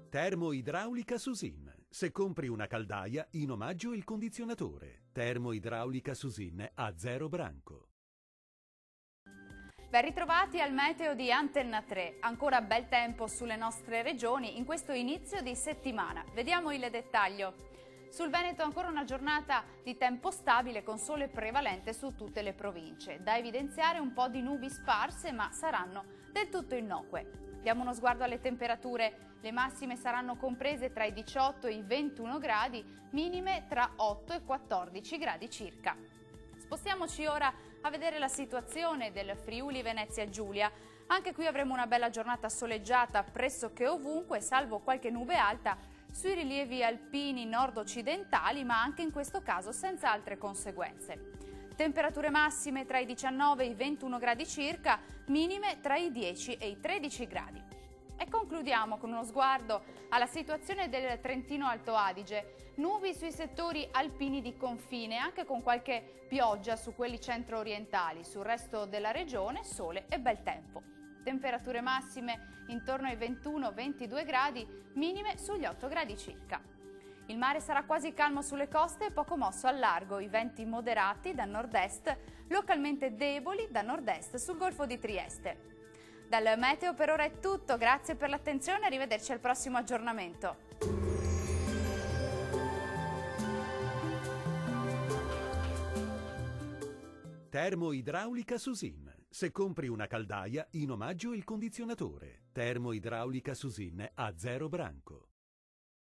Termoidraulica Susin. Se compri una caldaia, in omaggio il condizionatore. Termoidraulica Susin a 0 branco. Ben ritrovati al meteo di Antenna 3. Ancora bel tempo sulle nostre regioni in questo inizio di settimana. Vediamo il dettaglio. Sul Veneto ancora una giornata di tempo stabile con sole prevalente su tutte le province. Da evidenziare un po' di nubi sparse, ma saranno del tutto innocue. Diamo uno sguardo alle temperature. Le massime saranno comprese tra i 18 e i 21 gradi, minime tra 8 e 14 gradi circa. Spostiamoci ora a vedere la situazione del Friuli Venezia Giulia. Anche qui avremo una bella giornata soleggiata pressoché ovunque, salvo qualche nube alta sui rilievi alpini nord-occidentali, ma anche in questo caso senza altre conseguenze. Temperature massime tra i 19 e i 21 gradi circa, minime tra i 10 e i 13 gradi. E concludiamo con uno sguardo alla situazione del Trentino Alto Adige. Nubi sui settori alpini di confine, anche con qualche pioggia su quelli centro-orientali. Sul resto della regione sole e bel tempo. Temperature massime intorno ai 21-22 gradi, minime sugli 8 gradi circa. Il mare sarà quasi calmo sulle coste e poco mosso al largo, i venti moderati da nord-est, localmente deboli da nord-est sul Golfo di Trieste. Dal meteo per ora è tutto, grazie per l'attenzione e arrivederci al prossimo aggiornamento. Termoidraulica Susin. Se compri una caldaia, in omaggio il condizionatore. Termoidraulica Susin a 0 branco.